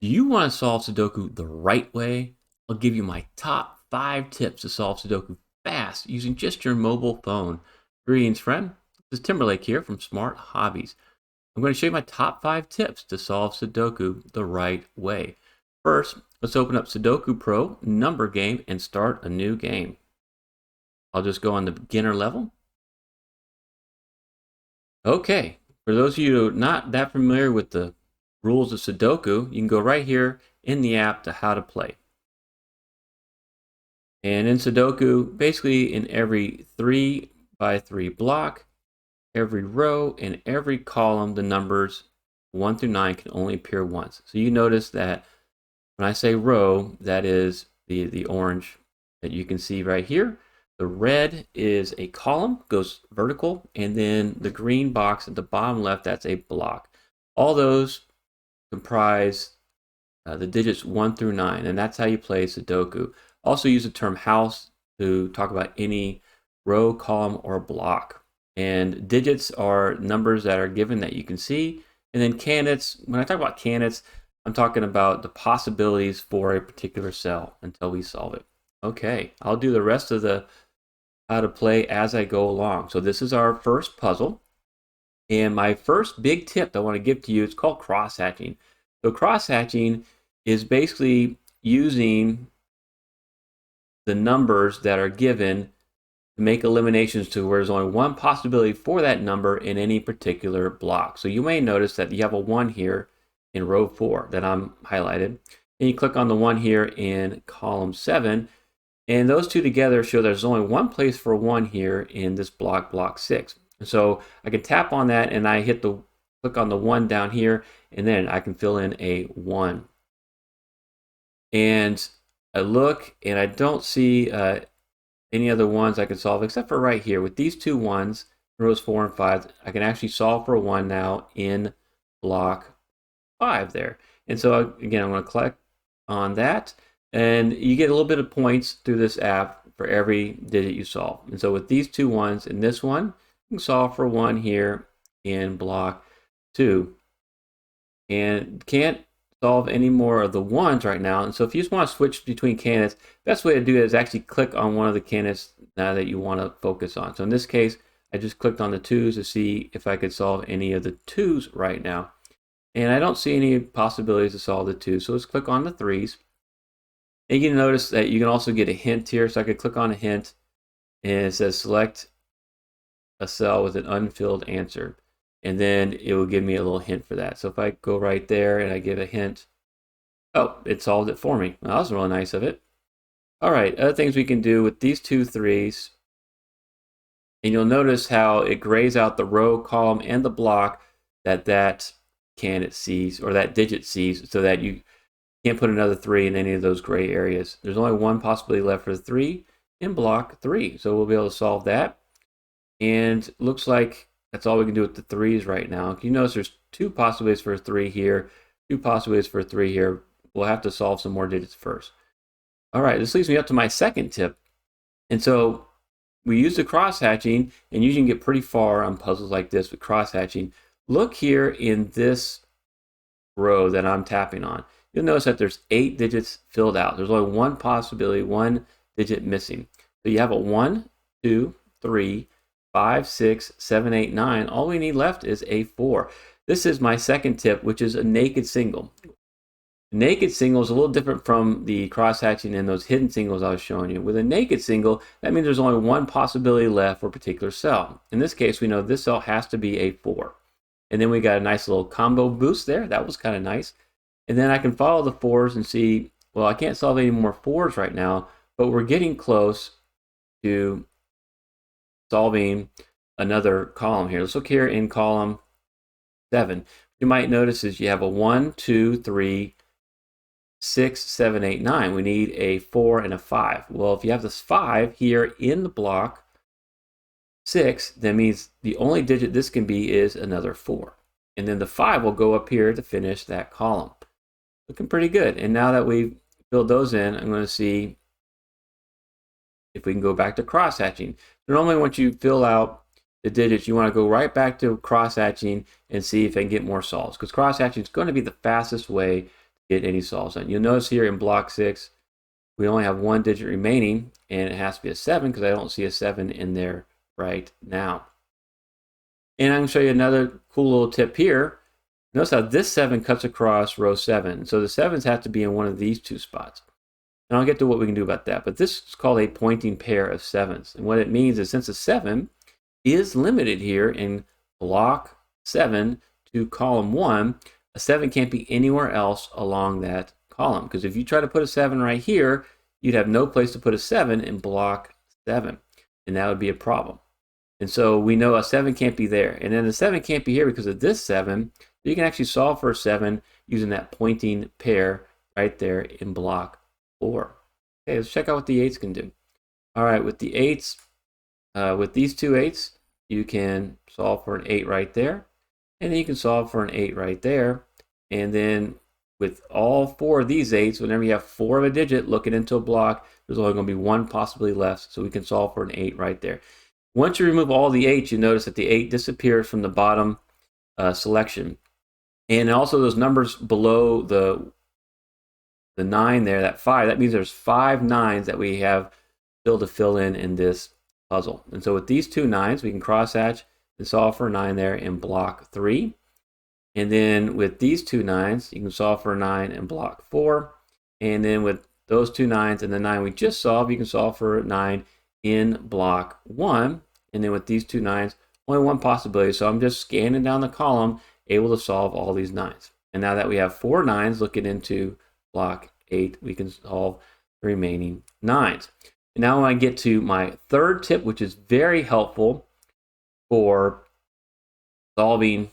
Do you want to solve Sudoku the right way? I'll give you my top 5 tips to solve Sudoku fast using just your mobile phone. Greetings, friend. This is Timberlake here from Smart Hobbies. I'm going to show you my top 5 tips to solve Sudoku the right way. First, let's open up Sudoku Pro number game and start a new game. I'll just go on the beginner level. Okay, for those of you not that familiar with the rules of Sudoku, you can go right here in the app to how to play. And in Sudoku, basically in every 3x3 block, every row and every column, the numbers 1 through 9 can only appear once. So you notice that when I say row, that is the orange that you can see right here. The red is a column, goes vertical, and then the green box at the bottom left, that's a block. All those comprise the digits 1 through 9, and that's how you play Sudoku. Also use the term house to talk about any row, column, or block. And digits are numbers that are given that you can see. And then candidates, when I talk about candidates, I'm talking about the possibilities for a particular cell until we solve it. Okay, I'll do the rest of the how to play as I go along. So this is our first puzzle. And my first big tip I want to give to you is called cross-hatching. So cross-hatching is basically using the numbers that are given to make eliminations to where there's only one possibility for that number in any particular block. So you may notice that you have a 1 here in row 4 that I'm highlighted. And you click on the 1 here in column 7. And those two together show there's only one place for 1 here in this block 6. And so I can tap on that and I click on the 1 down here, and then I can fill in a 1. And I look and I don't see any other ones I can solve except for right here. With these two ones, rows 4 and 5, I can actually solve for a 1 now in block 5 there. And so again, I'm going to click on that, and you get a little bit of points through this app for every digit you solve. And so with these two ones and this one, you can solve for 1 here in block 2. And can't solve any more of the 1s right now. And so if you just want to switch between candidates, best way to do it is actually click on one of the candidates now that you want to focus on. So in this case, I just clicked on the 2s to see if I could solve any of the 2s right now. And I don't see any possibilities to solve the 2s. So let's click on the 3s. And you can notice that you can also get a hint here. So I could click on a hint and it says select a cell with an unfilled answer. And then it will give me a little hint for that. So if I go right there and I give a hint, oh, it solved it for me. Well, that was really nice of it. All right, other things we can do with these 2 3s, and you'll notice how it grays out the row, column, and the block that candidate sees, or that digit sees, so that you can't put another 3 in any of those gray areas. There's only one possibility left for the 3 in block 3, so we'll be able to solve that. And looks like that's all we can do with the 3s right now. You notice there's 2 possibilities for a 3 here, 2 possibilities for a 3 here. We'll have to solve some more digits first. All right, this leads me up to my second tip. And so we use the cross-hatching, and you can get pretty far on puzzles like this with cross-hatching. Look here in this row that I'm tapping on. You'll notice that there's 8 digits filled out. There's only one possibility, 1 digit missing. So you have a 1, 2, 3, 5, 6, 7, 8, 9. All we need left is a 4. This is my second tip, which is a naked single. A naked single is a little different from the cross-hatching and those hidden singles I was showing you. With a naked single, that means there's only one possibility left for a particular cell. In this case, we know this cell has to be a 4. And then we got a nice little combo boost there. That was kind of nice. And then I can follow the 4s and see, well, I can't solve any more 4s right now, but we're getting close to solving another column here. Let's look here in column 7. You might notice is you have a 1, 2, 3, 6, 7, 8, 9. We need a 4 and a 5. Well, if you have this 5 here in the block 6, that means the only digit this can be is another 4. And then the 5 will go up here to finish that column. Looking pretty good. And now that we've filled those in, I'm going to see if we can go back to cross-hatching. Normally, once you fill out the digits, you want to go right back to cross-hatching and see if I can get more solves, because cross-hatching is going to be the fastest way to get any solves done. You'll notice here in block 6, we only have 1 digit remaining, and it has to be a 7 because I don't see a 7 in there right now. And I'm going to show you another cool little tip here. Notice how this 7 cuts across row 7. So the 7s have to be in one of these 2 spots. And I'll get to what we can do about that. But this is called a pointing pair of 7s. And what it means is since a 7 is limited here in block 7 to column 1, a 7 can't be anywhere else along that column. Because if you try to put a 7 right here, you'd have no place to put a 7 in block 7. And that would be a problem. And so we know a 7 can't be there. And then the 7 can't be here because of this 7. You can actually solve for a 7 using that pointing pair right there in block 4. Okay, let's check out what the 8s can do. All right, with the 8s, with these 2 8s, you can solve for an 8 right there. And then you can solve for an 8 right there. And then with all 4 of these 8s, whenever you have 4 of a digit looking into a block, there's only going to be 1 possibility left. So we can solve for an 8 right there. Once you remove all the 8s, you notice that the 8 disappears from the bottom selection. And also those numbers below the 9 there, that 5, that means there's 5 9s that we have still to fill in this puzzle. And so with these 2 9s, we can crosshatch and solve for a 9 there in block 3. And then with these 2 9s, you can solve for a 9 in block 4. And then with those 2 9s and the 9 we just solved, you can solve for a 9 in block 1. And then with these 2 9s, only 1 possibility. So I'm just scanning down the column, able to solve all these 9s. And now that we have 4 9s looking into block 8, we can solve the remaining 9s. And now I get to my third tip, which is very helpful for solving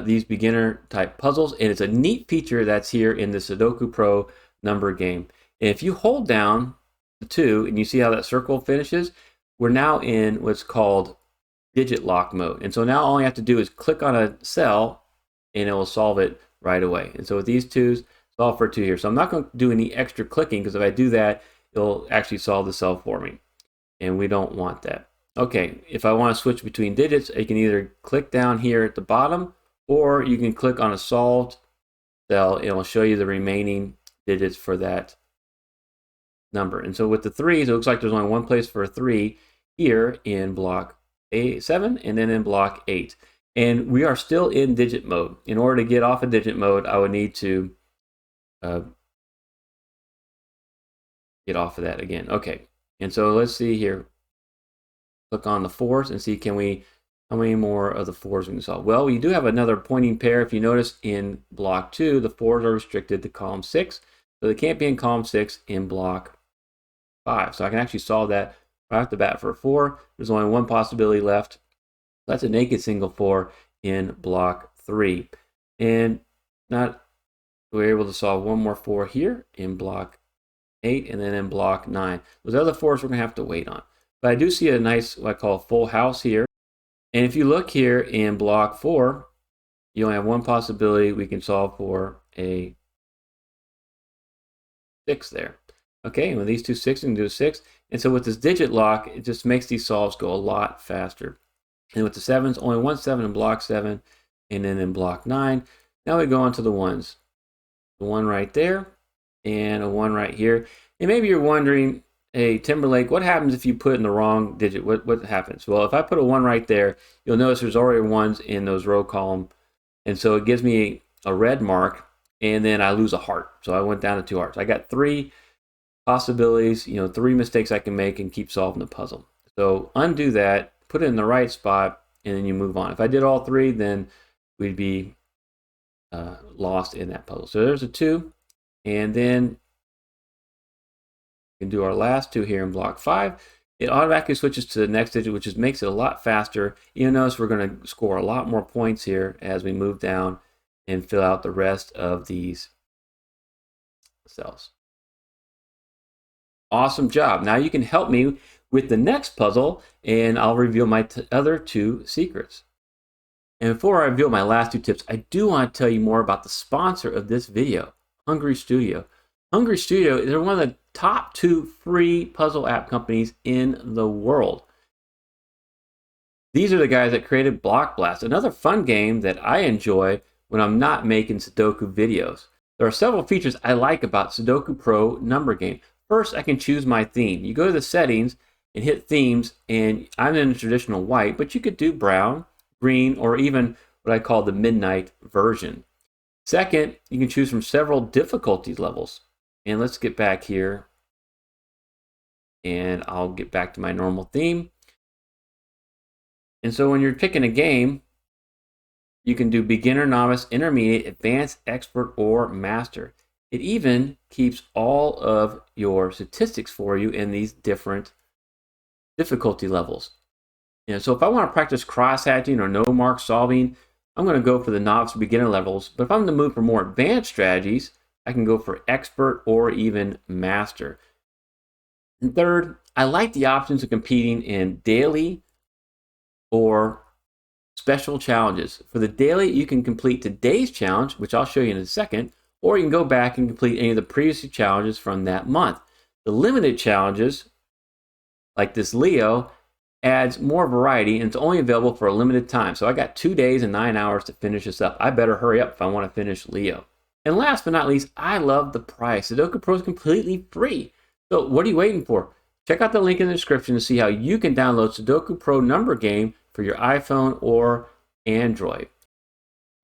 these beginner type puzzles. And it's a neat feature that's here in the Sudoku Pro number game. And if you hold down the 2 and you see how that circle finishes, we're now in what's called digit lock mode. And so now all you have to do is click on a cell and it will solve it right away. And so with these 2s, solve for 2 here. So I'm not going to do any extra clicking because if I do that, it'll actually solve the cell for me. And we don't want that. Okay, if I want to switch between digits, I can either click down here at the bottom or you can click on a solved cell and it'll show you the remaining digits for that number. And so with the 3s, it looks like there's only 1 place for a 3 here in block 7 and then in block 8. And we are still in digit mode. In order to get off of digit mode, I would need to get off of that again. Okay, and so let's see here. Click on the 4s and see how many more of the 4s we can solve. Well, we do have another pointing pair. If you notice in block 2, the 4s are restricted to column 6. So they can't be in column 6 in block 5. So I can actually solve that right off the bat for a 4. There's only 1 possibility left. That's a naked single 4 in block 3. And we're able to solve 1 more 4 here in block 8 and then in block 9. Those other 4s we're going to have to wait on. But I do see a nice, what I call a full house here. And if you look here in block 4, you only have 1 possibility. We can solve for a 6 there. Okay, and with these 2 6s, we can do a 6. And so with this digit lock, it just makes these solves go a lot faster. And with the 7s, only 1 7 in block 7, and then in block 9. Now we go on to the 1s. The 1 right there, and a 1 right here. And maybe you're wondering, hey, Timberlake, what happens if you put in the wrong digit? What happens? Well, if I put a 1 right there, you'll notice there's already 1s in those row column. And so it gives me a red mark, and then I lose a heart. So I went down to 2 hearts. I got 3 possibilities, 3 mistakes I can make and keep solving the puzzle. So undo that, put it in the right spot, and then you move on. If I did all 3, then we'd be lost in that puzzle. So there's a 2, and then we can do our last 2 here in block 5. It automatically switches to the next digit, which just makes it a lot faster. You'll notice we're going to score a lot more points here as we move down and fill out the rest of these cells. Awesome job. Now you can help me with the next puzzle, and I'll reveal my other 2 secrets. And before I reveal my last 2 tips, I do want to tell you more about the sponsor of this video, Hungry Studio. Hungry Studio, they're one of the top 2 free puzzle app companies in the world. These are the guys that created Block Blast, another fun game that I enjoy when I'm not making Sudoku videos. There are several features I like about Sudoku Pro number game. First, I can choose my theme. You go to the settings and hit themes, and I'm in a traditional white, but you could do brown, green, or even what I call the midnight version. Second, you can choose from several difficulty levels. And let's get back here, and I'll get back to my normal theme. And so when you're picking a game, you can do beginner, novice, intermediate, advanced, expert, or master. It even keeps all of your statistics for you in these different difficulty levels. So if I want to practice cross-hatching or no-mark solving, I'm going to go for the novice or beginner levels. But if I'm in the mood for more advanced strategies, I can go for expert or even master. And third, I like the options of competing in daily or special challenges. For the daily, you can complete today's challenge, which I'll show you in a second, or you can go back and complete any of the previous challenges from that month. The limited challenges, like this Leo, adds more variety, and it's only available for a limited time. So I got 2 days and 9 hours to finish this up. I better hurry up if I want to finish Leo. And last but not least, I love the price. Sudoku Pro is completely free. So what are you waiting for? Check out the link in the description to see how you can download Sudoku Pro number game for your iPhone or Android.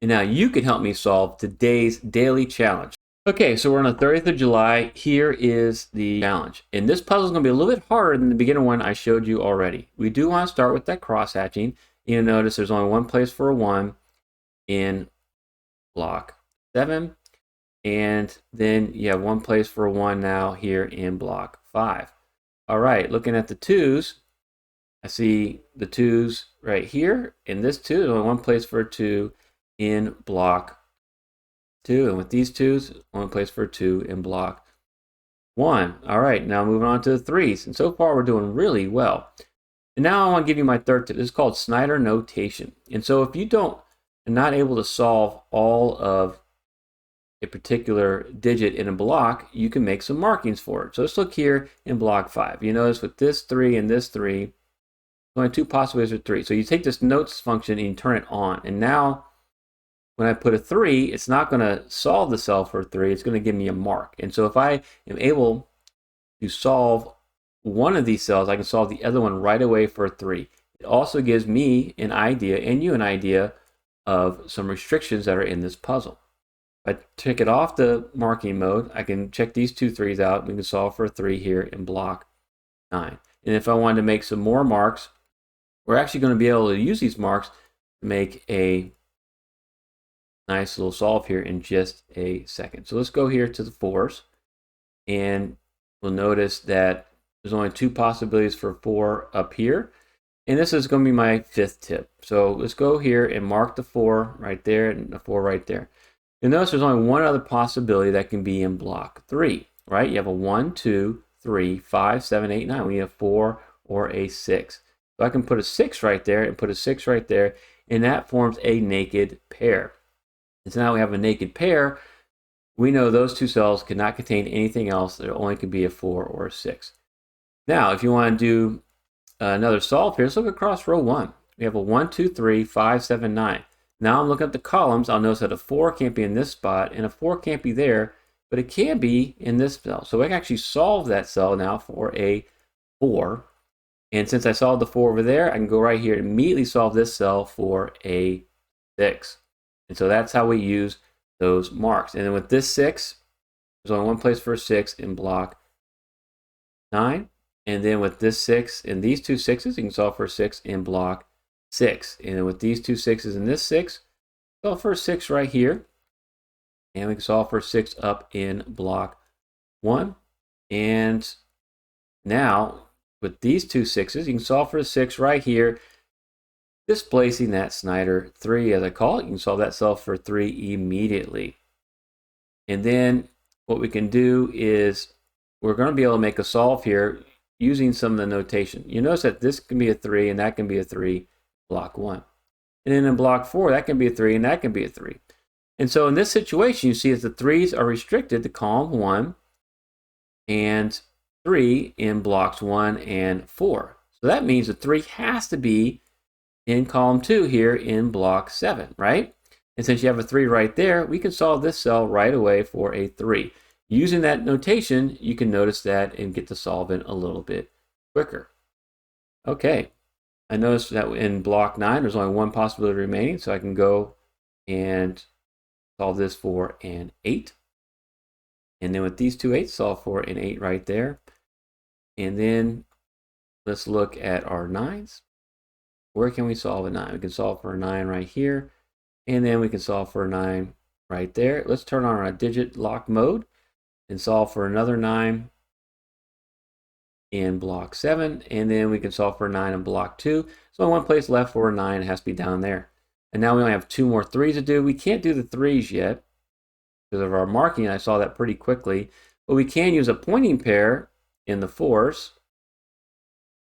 And now you can help me solve today's daily challenge. Okay, so we're on the 30th of July. Here is the challenge. And this puzzle is going to be a little bit harder than the beginner one I showed you already. We do want to start with that cross-hatching. You'll notice there's only one place for a 1 in block 7. And then you have one place for a 1 now here in block 5. All right, looking at the 2s, I see the 2s right here. In this 2, there's only one place for a 2 in block 2. And with these 2s, one place for a 2 in block 1. All right, now moving on to the 3s. And so far, we're doing really well. And now I want to give you my third tip. This is called Snyder notation. And so if you are not able to solve all of a particular digit in a block, you can make some markings for it. So let's look here in block 5. You notice with this 3 and this 3, only 2 possibilities are 3. So you take this notes function and you turn it on. And now when I put a 3, it's not going to solve the cell for 3. It's going to give me a mark. And so if I am able to solve one of these cells, I can solve the other one right away for a 3. It also gives me an idea and you an idea of some restrictions that are in this puzzle. If I take it off the marking mode, I can check these 2 3s out. We can solve for a 3 here in block 9. And if I wanted to make some more marks, we're actually going to be able to use these marks to make a nice little solve here in just a second. So let's go here to the 4s, and we'll notice that there's only 2 possibilities for 4 up here. And this is going to be my 5th tip. So let's go here and mark the 4 right there and the 4 right there. You'll notice there's only one other possibility that can be in block 3, right? You have a 1, 2, 3, 5, 7, 8, 9. We have 4 or a 6. So I can put a 6 right there and put a 6 right there, and that forms a naked pair. And so now we have a naked pair. We know those 2 cells cannot contain anything else. There only can be a 4 or a 6. Now, if you want to do another solve here, let's look across row 1. We have a 1, 2, 3, 5, 7, 9. Now I'm looking at the columns. I'll notice that a 4 can't be in this spot, and a 4 can't be there, but it can be in this cell. So I can actually solve that cell now for a 4. And since I solved the 4 over there, I can go right here and immediately solve this cell for a 6. And so that's how we use those marks. And then with this 6, there's only one place for a 6 in block 9. And then with this 6 and these 2 6s, you can solve for a 6 in block 6. And then with these 2 6s and this 6, solve for a 6 right here. And we can solve for a 6 up in block 1. And now with these 2 6s, you can solve for a 6 right here, displacing that Snyder 3 as I call it. You can solve that cell for 3 immediately. And then what we can do is we're going to be able to make a solve here using some of the notation. You notice that this can be a 3 and that can be a 3, block 1. And then in block 4, that can be a 3 and that can be a 3. And so in this situation, you see that the 3s are restricted to column 1 and 3 in blocks 1 and 4. So that means the 3 has to be in column 2 here in block 7, right? And since you have a 3 right there, we can solve this cell right away for a 3. Using that notation, you can notice that and get to solving a little bit quicker. Okay, I noticed that in block 9, there's only one possibility remaining, so I can go and solve this for an 8. And then with these two 8s, solve for an 8 right there. And then let's look at our 9s. Where can we solve a 9? We can solve for a 9 right here. And then we can solve for a 9 right there. Let's turn on our digit lock mode and solve for another 9 in block 7. And then we can solve for a 9 in block 2. So one place left for a 9, it has to be down there. And now we only have 2 more 3s to do. We can't do the 3s yet because of our marking. I saw that pretty quickly. But we can use a pointing pair in the 4s,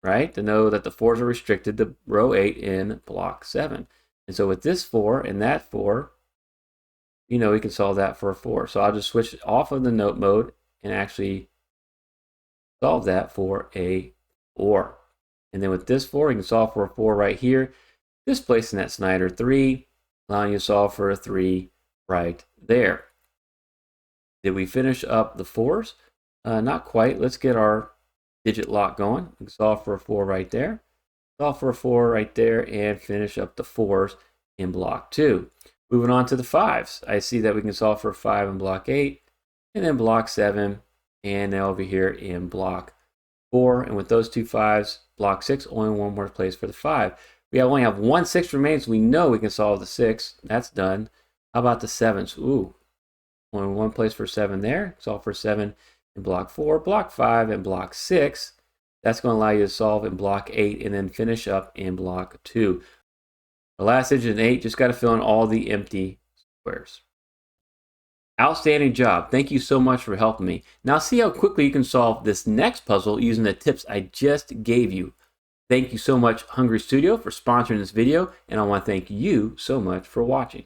right, to know that the 4s are restricted to row 8 in block 7. And so with this 4 and that 4, we can solve that for a 4. So I'll just switch off of the note mode and actually solve that for a 4. And then with this 4, we can solve for a 4 right here, displacing that Snyder 3, allowing you to solve for a 3 right there. Did we finish up the 4s? Not quite. Let's get our digit lock going. We can solve for a 4 right there, solve for a 4 right there, and finish up the 4s in block 2. Moving on to the 5s. I see that we can solve for a 5 in block 8, and then block 7, and now over here in block 4. And with those two 5s, block 6, only one more place for the 5. We only have one 6 remaining, so we know we can solve the 6. That's done. How about the 7s? Ooh, only one place for 7 there. Solve for 7 in block 4, block 5, and block 6. That's going to allow you to solve in block 8 and then finish up in block 2. The last digit in 8, just got to fill in all the empty squares. Outstanding job. Thank you so much for helping me. Now see how quickly you can solve this next puzzle using the tips I just gave you. Thank you so much, Hungry Studio, for sponsoring this video, and I want to thank you so much for watching.